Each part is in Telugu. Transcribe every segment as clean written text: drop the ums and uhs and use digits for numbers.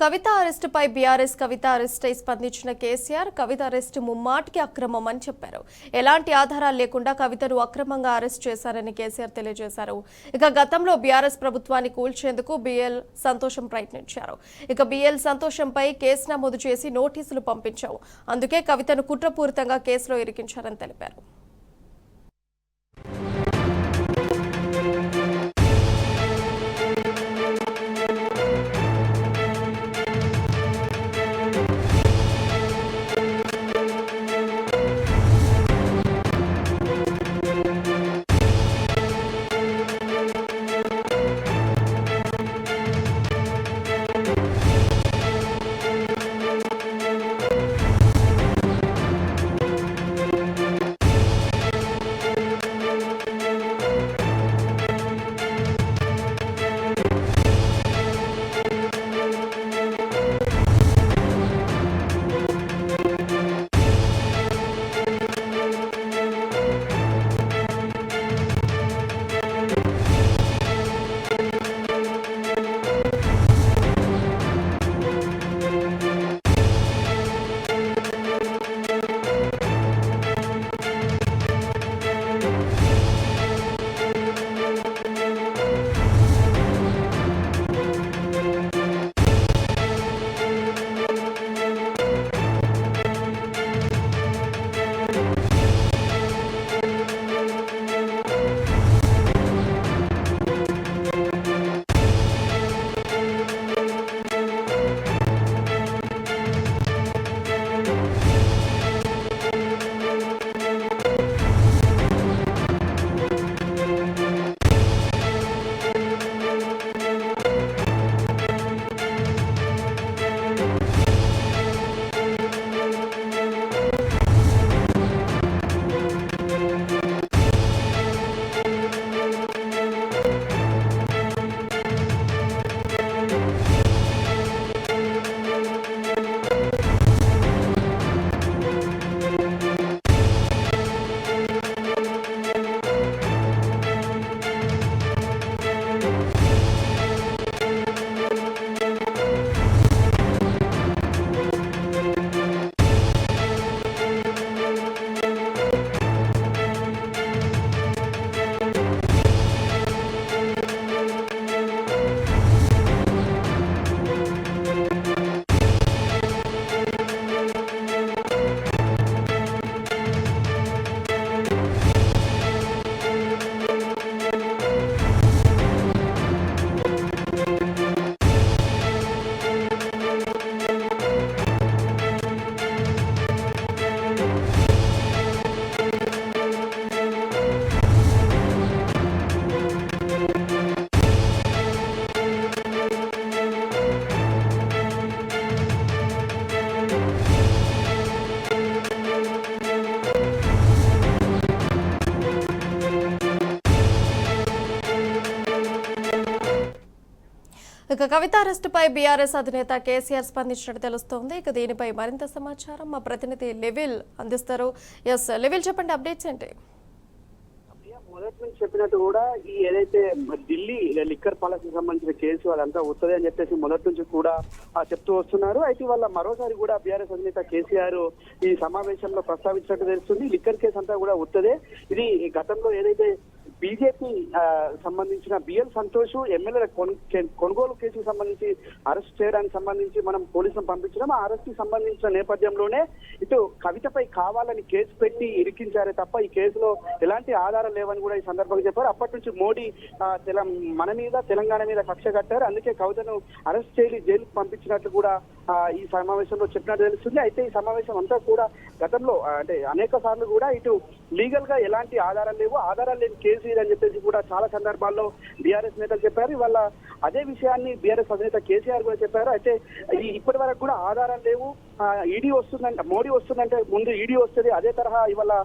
కవిత అరెస్టుపై బీఆర్ఎస్ కవిత అరెస్ట్పై స్పందించిన కేసీఆర్ కవిత అరెస్టు ముమ్మాటికి అక్రమం అని చెప్పారు. ఎలాంటి ఆధారాలు లేకుండా కవితను అక్రమంగా అరెస్ట్ చేశారని కేసీఆర్ తెలియజేశారు. ఇక గతంలో బీఆర్ఎస్ ప్రభుత్వాన్ని కూల్చేందుకు బీఎల్ సంతోషం ప్రయత్నించారు. ఇక బీఎల్ సంతోషంపై కేసు నమోదు చేసి నోటీసులు పంపించావు. అందుకే కవితను కుట్రపూరితంగా కేసులో ఇరికించారని తెలిపారు. ఇక కవిత అరెస్టుపై బీఆర్ఎస్ అధినేత కేసీఆర్ స్పందించినట్టు తెలుస్తోంది. ఇక దీనిపై మరింత సమాచారం మా ప్రతినిధి లెవిల్ అందిస్తారు. లెవిల్ చెప్పండి, అప్డేట్స్ ఏంటి? మొదటి నుంచి చెప్పినట్టు కూడా ఈ ఏదైతే ఢిల్లీ లిక్కర్ పాలసీకి సంబంధించిన కేసు అదంతా వస్తుంది అని చెప్పేసి మొదటి నుంచి కూడా చెప్తూ వస్తున్నారు. అయితే వాళ్ళ మరోసారి కూడా బీఆర్ఎస్ అధినేత కేసీఆర్ ఈ సమావేశంలో ప్రస్తావించినట్టు తెలుస్తుంది. లిక్కర్ కేసు అంతా కూడా వస్తుంది. ఇది గతంలో ఏదైతే బీజేపీ సంబంధించిన బిఎల్ సంతోష్ ఎమ్మెల్యేల కొనుగోలు కేసుకు సంబంధించి అరెస్ట్ చేయడానికి సంబంధించి మనం పోలీసులను పంపించడం, ఆ అరెస్ట్ కి సంబంధించిన నేపథ్యంలోనే ఇటు కవితపై కావాలని కేసు పెట్టి ఇరికించారే తప్ప ఈ కేసులో ఎలాంటి ఆధారం లేవని కూడా ఈ సందర్భంగా చెప్పారు. అప్పటి నుంచి మోడీ మన మీద తెలంగాణ మీద కక్ష కట్టారు. అందుకే కవితను అరెస్ట్ చేసి జైలుకు పంపించినట్లు కూడా ఈ సమావేశంలో చెప్పినట్టు తెలుస్తుంది. అయితే ఈ సమావేశం అంతా కూడా గతంలో అంటే అనేక సార్లు కూడా ఇటు లీగల్ గా ఎలాంటి ఆధారాలు లేవు, ఆధారాలు లేని కేసు అని చెప్పేసి కూడా చాలా సందర్భాల్లో బీఆర్ఎస్ నేతలు చెప్పారు. ఇవాళ అదే విషయాన్ని బీఆర్ఎస్ అధినేత కేసీఆర్ కూడా చెప్పారు. అయితే ఇప్పటి వరకు కూడా ఆధారాలు లేవు, ఈడీ వస్తుందంటే మోడీ వస్తుందంటే ముందు ఈడీ వస్తుంది. అదే తరహా ఇవాళ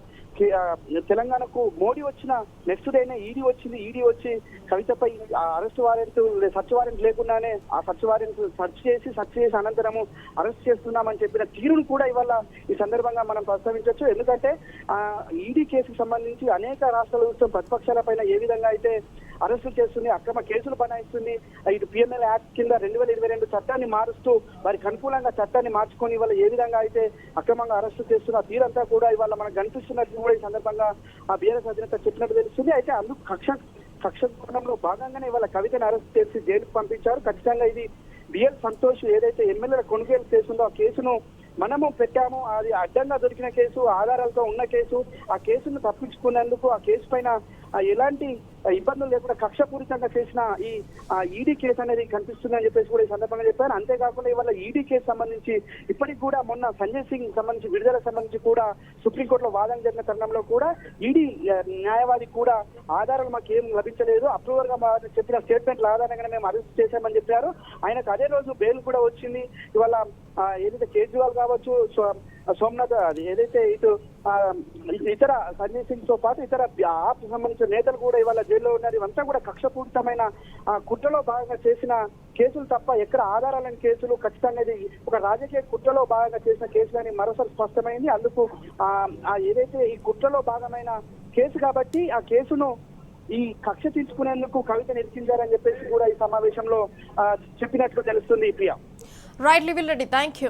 తెలంగాణకు మోడీ వచ్చిన నెక్స్ట్ డేనే ఈడీ వచ్చింది. ఈడీ వచ్చి కవితపై అరెస్ట్ వారెంట్ సర్చ్ వారెంట్ లేకుండానే ఆ సర్చ్ వారెంట్ సర్చ్ చేసి అనంతరము అరెస్ట్ చేస్తున్నామని చెప్పిన తీరును కూడా ఇవాళ ఈ సందర్భంగా మనం ప్రస్తావించవచ్చు. ఎందుకంటే ఈడీ కేసుకు సంబంధించి అనేక రాష్ట్రాల ప్రతిపక్షాల పైన ఏ విధంగా అయితే అరెస్టు చేస్తుంది, అక్రమ కేసులు బనాయిస్తుంది. ఇటు పిఎంఎల్ యాక్ట్ కింద 2022 చట్టాన్ని మారుస్తూ వారికి అనుకూలంగా చట్టాన్ని మార్చుకొని ఇవాళ ఏ విధంగా అయితే అక్రమంగా అరెస్టు చేస్తున్న తీరంతా కూడా ఇవాళ మనకు కనిపిస్తున్నట్టు కూడా ఈ సందర్భంగా ఆ బీఆర్ఎస్ అధినేత చెప్పినట్టు తెలుస్తుంది. అయితే అందుకు కక్ష కోణంలో భాగంగానే ఇవాళ కవితను అరెస్ట్ చేసి జైలుకు పంపించారు. ఖచ్చితంగా ఇది బిఎల్ సంతోష్ ఏదైతే ఎమ్మెల్యేల కొనుగోలు కేసు ఉందో ఆ కేసును మనము పెట్టాము, అది అడ్డంగా దొరికిన కేసు, ఆధారాలతో ఉన్న కేసు, ఆ కేసును తప్పించుకునేందుకు ఆ కేసు పైన ఎలాంటి ఇబ్బందులు లేకుండా కక్షపూరితంగా చేసిన ఈ ఈడీ కేసు అనేది కనిపిస్తుందని చెప్పేసి కూడా ఈ సందర్భంగా చెప్పారు. అంతేకాకుండా ఇవాళ ఈడీ కేసు సంబంధించి ఇప్పటికి కూడా మొన్న సంజయ్ సింగ్ సంబంధించి విడుదల సంబంధించి కూడా సుప్రీంకోర్టులో వాదన జరిగిన తరుణంలో కూడా ఈడీ న్యాయవాది కూడా ఆధారాలు మాకు ఏం లభించలేదు, అప్రూవర్ గా చెప్పిన స్టేట్మెంట్ల ఆధారంగానే మేము అరెస్ట్ చేశామని చెప్పారు. ఆయనకు అదే రోజు బెయిల్ కూడా వచ్చింది. ఇవాళ ఏదైతే కేజ్రీవాల్ కావచ్చు, సోమనాథ్ అది ఏదైతే ఇటు ఇతర సంజయ్ సింగ్ తో పాటు ఇతర ఆప్ సంబంధించిన నేతలు కూడా ఇవాళ జైల్లో ఉన్నారు. ఇవంతా కూడా కక్షపూరితమైన కుట్రలో భాగంగా చేసిన కేసులు తప్ప ఎక్కడ ఆధారాలని కేసులు, ఖచ్చితంగా ఇది ఒక రాజకీయ కుట్రలో భాగంగా చేసిన కేసులని మరోసారి స్పష్టమైంది. అందుకు ఏదైతే ఈ కుట్రలో భాగమైన కేసు కాబట్టి ఆ కేసును ఈ కక్ష తీర్చుకునేందుకు కవిత నిర్చించారని చెప్పేసి కూడా ఈ సమావేశంలో చెప్పినట్లు తెలుస్తుంది. ప్రియా. రైట్ లివిల్ రెడ్డి, థ్యాంక్ యూ.